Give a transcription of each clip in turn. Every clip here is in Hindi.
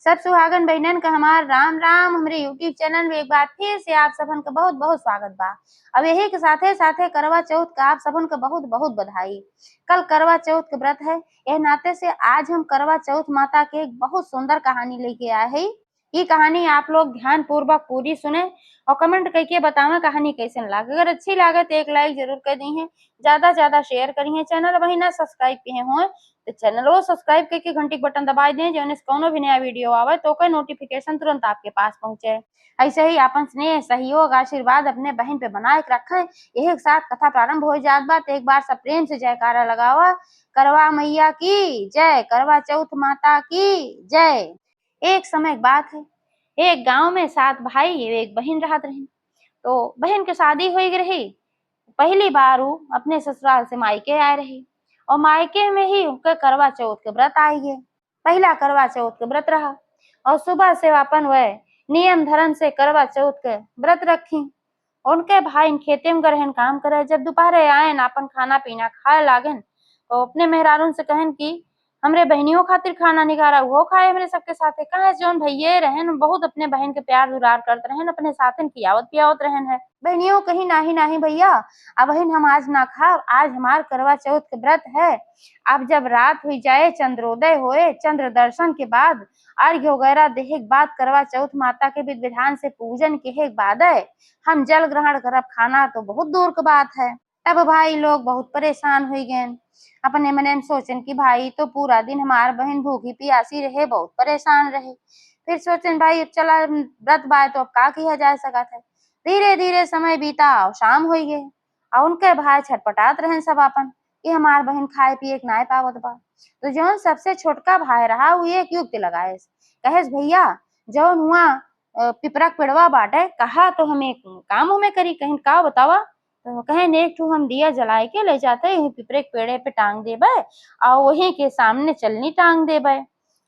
सब सुहागन बहनन का हमार राम राम। हमरे यूट्यूब चैनल में एक बार फिर से आप सबन का बहुत बहुत स्वागत बा। अब यही के साथे साथे करवा चौथ का आप सबन का बहुत बहुत बधाई। कल करवा चौथ के व्रत है, यह नाते से आज हम करवा चौथ माता के एक बहुत सुंदर कहानी लेके आए हैं। ये कहानी आप लोग ध्यान पूर्वक पूरी सुने और कमेंट करके बतावे कहानी कैसे लगे। अगर अच्छी लगे तो एक लाइक जरूर कर दी है, ज्यादा ज्यादा शेयर करिए। चैनल वही ना सब्सक्राइब किए हो तो चैनल को सब्सक्राइब करके घंटी बटन दबा दें, जो कोनो भी नया वीडियो आवे तो कोई नोटिफिकेशन तुरंत आपके पास पहुंचे। ऐसे ही अपन स्नेह सहयोग आशीर्वाद अपने बहन पे बनाए रखे। यही साथ कथा प्रारंभ हो जात बा तो एक बार सब प्रेम से जयकारा लगावा। करवा मैया की जय, करवा चौथ माता की जय। एक समय की बात है, एक गांव में 7 भाई एक बहन रहत रही। तो बहन के शादी हो रही, पहली बार वो अपने ससुराल से मायके आए रही और मायके में ही उनके करवा चौथ के व्रत आई है। पहला करवा चौथ के व्रत रहा और सुबह से अपन वह नियम धर्म से करवा चौथ के व्रत रखी। उनके भाई खेते में गहन काम करे, जब दोपहरे आए न अपन खाना पीना खाए लागन तो अपने मेहरारून से कहन की हमरे बहनियों खातिर खाना निकाला, वो खाए हमरे सबके साथे। कहे जोन भैये रहन बहुत अपने बहन के प्यार दुलार करते रहन, अपने साथन खियावत पियावत रहन है। बहनियों कही नाही नाही भैया, अब बहन हम आज ना खा, आज हमार करवा चौथ के व्रत है। अब जब रात हुई जाए, चंद्रोदय होए, चंद्र दर्शन के बाद अर्घ्य वगैरह देहे के बाद करवा चौथ माता के विधि विधान से पूजन के बाद हम जल ग्रहण करब, खाना तो बहुत दूर की बात है। तब भाई लोग बहुत परेशान हो गए। अपने मने में सोचन कि भाई तो पूरा दिन हमार बहन भूखी प्यासी रहे, बहुत परेशान रहे। फिर सोचन भाई चला व्रत बाय तो अब का किया जा सकत है। धीरे धीरे समय बीता और शाम हो गए और उनके भाई छटपटात रहे सब अपन कि हमार बहन खाए पिए के नाय पावत बा। तो जौन सबसे छोटका भाई रहा वो एक युक्ति लगाए, कहे भैया जौन हुआ पिपरा पेड़वा बाटे कहा तो हम एक काम में करी, कहीं का बतावा। तो कहे एक ठू हम दिया जलाए के ले जाते पिपरे के पेड़े पे टांग देबे और वही के सामने चलनी टांग देबे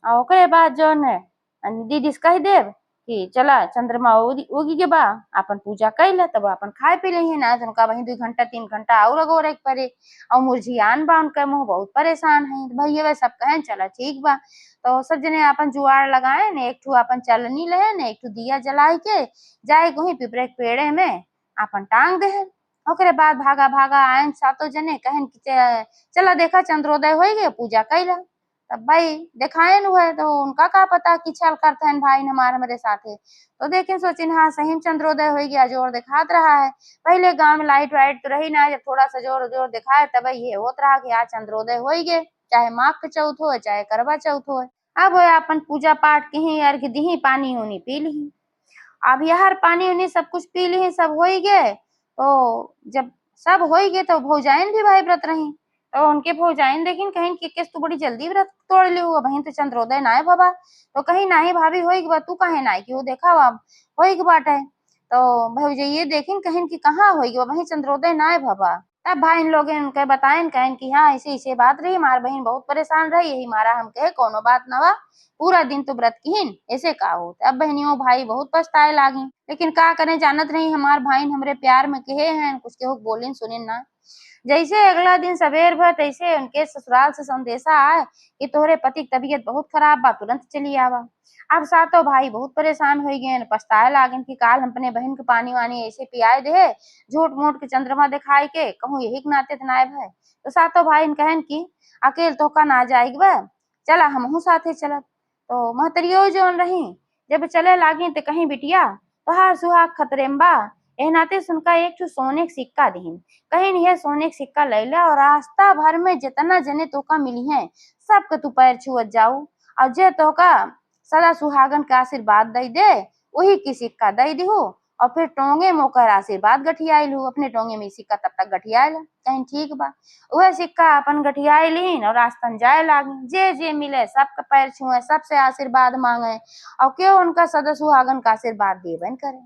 और ओकरे बाद जौन है दीदी से कह देव कि चला चंद्रमा उगी के बा अपन पूजा कर ले, तब अपन खाए पी ली ना। तो उनका वही 2 घंटा 3 घंटा और अगोरे पड़े और मुरझियान बा उनका मुँह बहुत परेशान है। भैया वे सब कहें चला ठीक बा। तो सब जने अपन जुआड़ लगाए न, एक ठू अपन चलनी ले न, एक ठू दिया जलाए के जाए वही पिपरे के पेड़े में अपन टांग दे। ओकरे बाद भागा भागा आयन सातों जने कहन कि चला देखा चंद्रोदय हो गए, पूजा कैला। तब भाई देखायन हुए तो उनका का पता कि छल करते हैं भाई हमारे मेरे साथे। तो देखे सोचिन हाँ सही में चंद्रोदय हो गया, जोर दिखात रहा है। पहले गांव में लाइट वाइट तो रही ना, जब थोड़ा सा जोर जोर दिखाए तब ये होत रहा कि आज चंद्रोदय हो गए, चाहे माघ के चौथ हो चाहे करवा चौथ हो। अब अपन पूजा पाठ की ही अर्घ दी, पानी उनी पी ली। अब यार पानी उनी सब कुछ पी ली, सब हो गए। तो जब सब हो गए तो भौजाइन भी भाई व्रत रही। तो उनके भौजाइन देखिन कहीं कि किस तू बड़ी जल्दी व्रत तोड़ ली हुआ, बहन तो चंद्रोदय ना है बाबा। तो कहीं नाही भाभी होई बा, तू काहे ना कि वो देखा अब होई के बाटे। तो भौजाइये देखिन कहीं कि कहाँ होई बा, वही चंद्रोदय ना है बाबा। तब भाई इन लोग इनके बताएं कहें कि हाँ ऐसे ऐसे बात रही, हमार बहन बहुत परेशान रही, यही मारा हम कहे कोनो बात ना बा, पूरा दिन तो व्रत किहिन ऐसे का हो। अब बहनियों भाई बहुत पछताए लागी, लेकिन का करें जानत नहीं हमार भाई हमरे प्यार में कहे हैं, कुछ केहू बोलिन सुनिन ना। जैसे अगला दिन सवेर भर तैसे उनके ससुराल से संदेशा आए कि तोहरे पति की तबीयत बहुत खराब बा, तुरंत चली आवा। अब सातों भाई बहुत परेशान हो गए, पछताए लागन कि काल हम अपने बहन के पानी वानी ऐसे पियाए दे, झूठ मूठ के चंद्रमा दिखाए के कहूँ यही के नाते नायब है। तो सातों भाई कहन की अकेल तो का ना जाएगी बा, चला हमहू साथे चलत। तो महतरियो जोन रही जब चले लागी तो कहीं बिटिया तोहार सुहाग खतरे में बा, एह नाते सुनका एक ठो सोने के सिक्का दीन, कहीं नहीं सोने के सिक्का ले ले और रास्ता भर में जितना जने तोका मिली है सबके तू पैर छुअत जाऊ और जे तोका सदा सुहागन का आशीर्वाद दई दे वही की सिक्का दई दिहू और फिर टोंगे मोकर आशीर्वाद गठियाइल हूँ। अपने टोंगे में सिक्का तब तक गठियाइल कहीं ठीक बा, वह सिक्का अपन गठियाइलीन और रास्तन जाए लागी। जे जे मिले सबका पैर छुए, सबसे आशीर्वाद मांगे और क्यों उनका सदा सुहागन का आशीर्वाद देवन करे।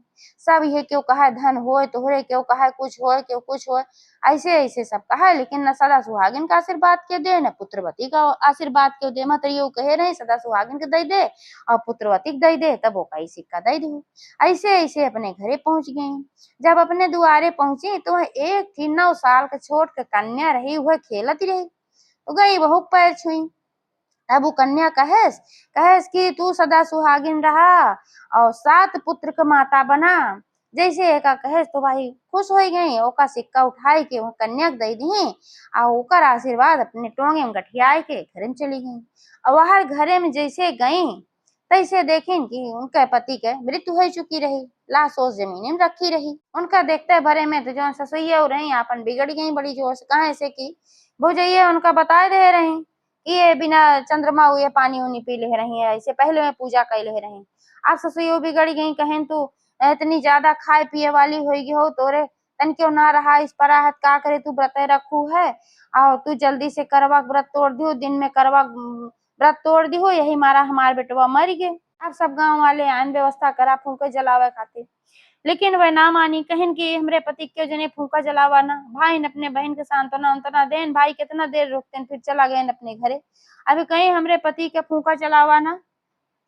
सब ये क्यों कहे धन होए तोहरे, क्यों कहे कुछ होए क्यों कुछ होए, ऐसे ऐसे सब कहे, लेकिन न सदा सुहागिन का आशीर्वाद क्यों दे न पुत्रवती का आशीर्वाद क्यों दे। मतलब कहे रहे सदा सुहागिन के दई दे और पुत्रवती के दई दे, तब वो का सिक्का दई दू। ऐसे ऐसे अपने घरे पहुंच गई। जब अपने दुआरे पहुंची तो एक थी 9 साल के छोट के कन्या रही, वह खेलती रही तो गई बहू पैर छुई। तब वो कन्या कहेस कहेस कि तू सदा सुहागिन रहा और 7 पुत्र क माता बना। जैसे एका कहेस तो भाई खुश हो गई, ओका सिक्का उठाई के वो कन्या के दे दी और ओकर आशीर्वाद अपने टोंगे में गठियाई के घरे में चली गई। और वह घरे में जैसे गई तैसे देखिन कि उनके पति के मृत्यु हो चुकी रही, लाश उस जमीन में रखी रही। उनका देखते भरे में तो जो ससुइया रही अपन बिगड़ गई बड़ी जोर से, कहा ऐसे की भौजैया उनका बता दे रही ये बिना चंद्रमा हुए पानी उनी पी ले रही है, ऐसे पहले में पूजा कर ले रही। आप ससुइयो बिगड़ गई, कहें तू इतनी ज्यादा खाए पिए वाली होगी हो तोरे तन क्यों ना रहा इस पराहत का करे तू व्रत रखू है और तू जल्दी से करवा व्रत तोड़ दियो, दिन में करवा व्रत तोड़ दी हो, यही मारा हमार बेटवा मर गए। अब सब गांव वाले आन व्यवस्था करा फूंके जलावे खातिर, लेकिन वह ना मानी, कहन कि हमरे पति क्यों जने फूंका जलावाना। भाई ने अपने बहन के सांत्वना उतना देन, भाई कितना देर रुकते फिर चला गए अपने घरे। अभी कहीं हमरे पति के फूंका जलावाना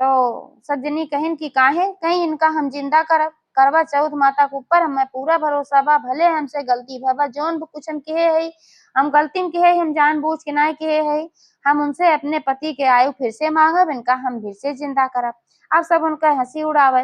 तो सज्जनी कहन कि काहे, कहीं इनका हम जिंदा करब। करवा चौथ माता के ऊपर हमें पूरा भरोसा बा, भले हमसे गलती भबा जोन कुछ हम कहे है हम गलती में कहे हम जानबूझ के ना कहे है, हम उनसे अपने पति के आयु फिर से मांगब, इनका हम फिर से जिंदा करब। अब सब उनका हंसी उड़ावे,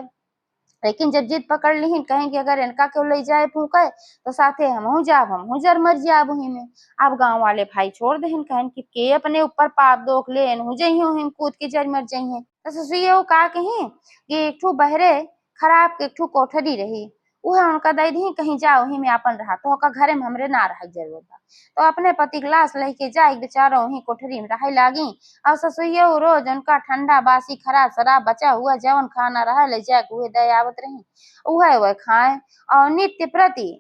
लेकिन जब जिद पकड़ ली कहें कि अगर इनका क्यों ले जाए फूके तो साथे हमहू जाब, हमहू जर मर जाब वहीं में। अब गांव वाले भाई छोड़ दे कहन कि के अपने ऊपर पाप दोख ले हो जइयो हम कूद के जर मर जइए। तो ससुइया का कहीं कि एक ठू बहरे खराब के एक ठू कोठरी रही, वह उनका दे दी कहीं जाओ वहीं में अपन रहा, तो ओका घरे में हमरे ना रह जरूरत बा। तो अपने पति के लाश लेके जाए बेचारा वहीं कोठरी में रहे लागी। और ससुइया रोज उनका ठंडा बासी खराब शराब बचा हुआ जवन खाना रहा ले जाके उहे दे आवत रही, वह खाए। और नित्य प्रति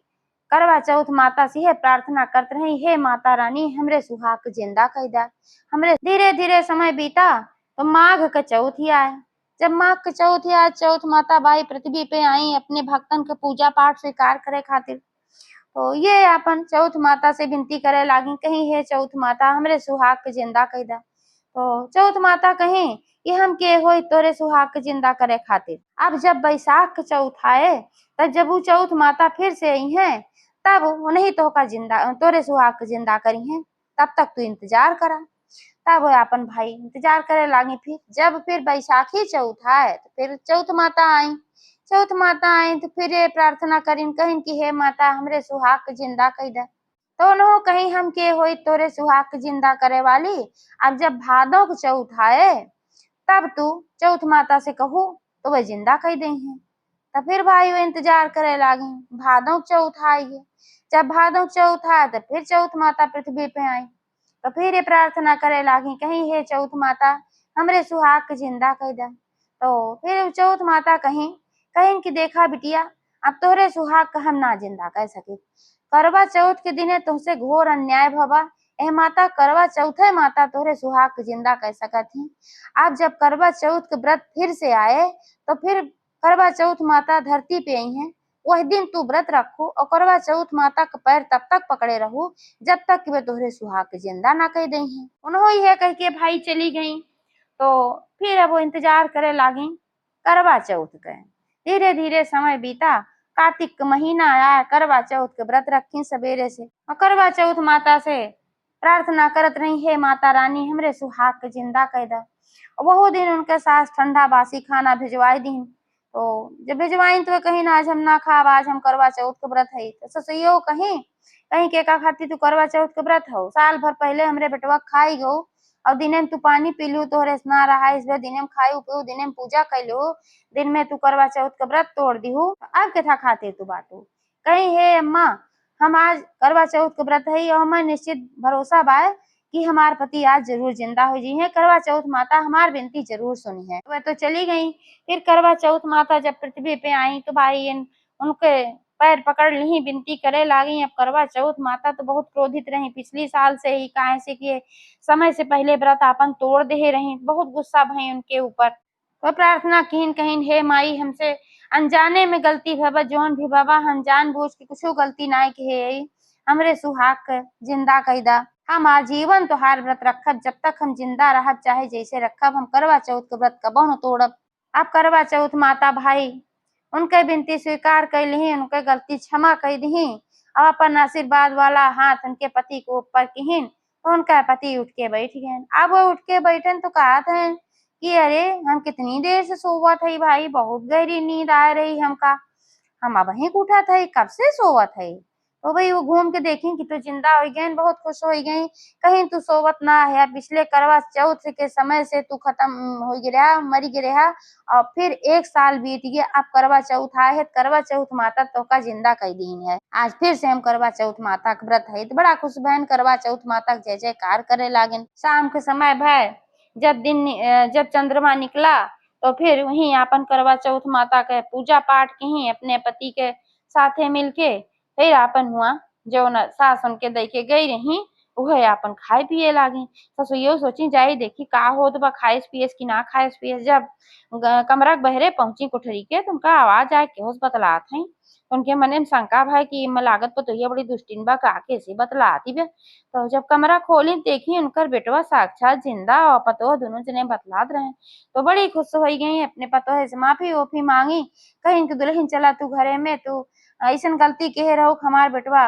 करवा चौथ माता से प्रार्थना करते रही, हे माता रानी हमरे सुहाग जिंदा कर दा। हमरे धीरे धीरे समय बीता तो माघ का चौथ आए। जब माघ के चौथ आए, चौथ माता बाई पृथ्वी पे आई अपने भक्तन के पूजा पाठ स्वीकार करे खातिर। तो ये अपन चौथ माता से विनती करे लागी, कहीं हे चौथ माता हमरे सुहाग के जिंदा कर दा। तो चौथ माता कहीं कि हम के हो तोरे सुहाग के जिंदा करे खातिर। अब जब बैसाख चौथ आए तब जब वो चौथ माता फिर से आई है तब उन्हीं तो का जिंदा तोरे सुहाग के जिंदा करी है, तब तक तू इंतजार करा। तब अपन भाई इंतजार करे लागी। फिर जब फिर बैसाखी चौथ आए तो फिर चौथ माता आई। चौथ माता आई तो फिर ये प्रार्थना करीन कहिन कि हे माता हमरे सुहाग के जिंदा कर दे। तो उन्हों कहीं हम के होई तोरे सुहाग के जिंदा करे वाली। अब जब भादो के चौथ आए तब तू चौथ माता से कहू तो वह जिंदा कर दे हैं। तो फिर भाई वो इंतजार करे लागी, भादो के चौथ आई है। जब भादो के चौथ आए तो फिर चौथ माता पृथ्वी पे आई, तो फिर ये प्रार्थना करे लागी कहीं हे चौथ माता हमरे सुहाग के जिंदा कर दा। तो फिर चौथ माता कहीं कहीं कि देखा बिटिया अब तोहरे सुहाग का हम ना जिंदा कर सके, करवा चौथ के दिने तुमसे घोर अन्याय भवा। ए माता करवा चौथे माता तोहरे सुहाग के जिंदा कर सकत ही। अब जब करवा चौथ के व्रत फिर से आए तो फिर करवा चौथ माता धरती पे आई है, वह दिन तू व्रत रखू और करवा चौथ माता का पैर तब तक पकड़े रहू जब तक कि वे तोहरे सुहाग के जिंदा ना कह दे हैं। उन्होंने यह कह के भाई चली गई। तो फिर अब वो इंतजार करे लागी करवा चौथ के। धीरे धीरे समय बीता, कार्तिक महीना आया, करवा चौथ के व्रत रखी सवेरे से और करवा चौथ माता से प्रार्थना करत रही, हे माता रानी हमरे सुहाग के जिंदा कर दा। वो दिन उनके सास ठंडा बासी खाना भिजवाई दी। तो जब भिजवाई तो कहीं आज हम ना खाब, आज हम करवा चौथ के व्रत है। तो ससुइयो कहीं कहीं के का खाती तू करवा चौथ के व्रत हो, साल भर पहले हमरे बेटवा खाई गो और दिने में तू पानी पी लू तोहरे ना रहा, इस बार दिने में खाई पीऊ दिने में पूजा कैलू, दिन में तू करवा चौथ के व्रत तोड़ दी हूँ, अब के था खाते तू बाटू। कहीं हे अम्मा हम आज करवा चौथ के व्रत है और हमें निश्चित भरोसा बा कि हमार पति आज जरूर जिंदा हो जी है, करवा चौथ माता हमार विनती जरूर सुनी है। वह तो चली गई। फिर करवा चौथ माता जब पृथ्वी पे आई तो भाई उनके पैर पकड़ ली विनती करे लागी। अब करवा चौथ माता तो बहुत क्रोधित रही पिछली साल से ही, काहे से कि समय से पहले व्रत आपन तोड़ दे रही, बहुत गुस्सा भई उनके ऊपर। तो प्रार्थना कहीन कहीन हे माई हमसे अनजाने में गलती भवा, जोन भी बाबा हम जान बूझ के कुछ गलती ना के हमरे सुहाग के जिंदा कर दा। हम आजीवन तोहार व्रत रखब, जब तक हम जिंदा रहब चाहे जैसे रखब, हम करवा चौथ के व्रत कबो न तोड़ब। अब करवा चौथ माता भाई उनके विनती स्वीकार कर ली, उनके गलती क्षमा कर दी और अपन आशीर्वाद वाला हाथ उनके पति को ऊपर किहिन तो उनका पति उठ के बैठ गए। अब वो उठ के बैठन तो कहत हैं कि अरे हम कितनी देर से सोवत हई भाई, बहुत गहरी नींद आ रही हमका, हम अबहीं के उठत हई, कब से सोवत हई। तो भाई वो घूम के देखी कि तू जिंदा हो गई, बहुत खुश हो गई, कहीं तू सोवत ना है, पिछले करवा चौथ के समय से तू खत्म हो गिरा, मरी गिरा, और फिर 1 साल बीत गया, अब करवा चौथ आए है, करवा चौथ माता तो का जिंदा कई दिन है, आज फिर से हम करवा चौथ माता का व्रत है। तो बड़ा खुश बहन करवा चौथ माता जय जयकार करे लागन। शाम के समय भय जब चंद्रमा निकला तो फिर वहीं अपन करवा चौथ माता के पूजा पाठ की अपने पति के साथे मिलके फिर आपन हुआ जो न सास उनके दे के गई रही, वह आपन खाए पिए लागी। ससुइयो सोची जाई देखी का होत बा, खाइस पियस कि ना खाइस पियस। जब कमरा के बहरे पहुंची कोठरी के तो उनका आवाज आए केहोस बतलात हई। उनके मने में शंका भय कि इमे लागत पतोहिया बड़ी दुष्टिन बा, का कैसे बतलाती बे। तो जब कमरा खोली देखी उनकर बेटवा साक्षात जिंदा और पतोह दोनों जने बतलात रहे। तो बड़ी खुश हो गई, अपने पतोह से माफी ओफी मांगी, कहीं कि दुल्हन चला तू घरे में, तू ऐसन गलती कहे रहो, हमार बेटवा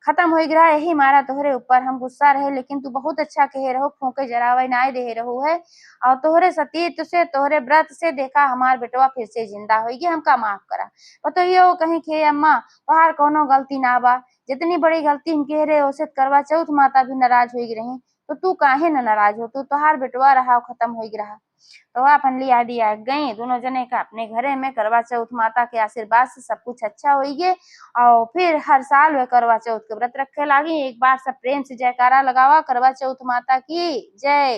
खत्म हो गया, यही मारा तोहरे ऊपर हम गुस्सा रहे, लेकिन तू बहुत अच्छा कहे रहो, फूके जरावे नाय दे रहो है, और तोहरे सतीत्व से तोहरे व्रत से देखा हमार बेटवा फिर से जिंदा हो गया, हमका माफ करा। तो यो कहीं के अम्मा तोहार कोनो गलती ना बा, जितनी बड़ी गलती हम कह रहे उसे करवा चौथ माता भी नाराज हो रही, तो तू काहे न नाराज हो, तू तोहार बेटवा रहा खत्म हो रहा। तो अपन लिया दिया गई दोनों जने का अपने घरे में, करवा चौथ माता के आशीर्वाद से सब कुछ अच्छा हो गए। और फिर हर साल वे करवा चौथ के व्रत रखे लागी। एक बार सब प्रेम से जयकारा लगावा, करवा चौथ माता की जय।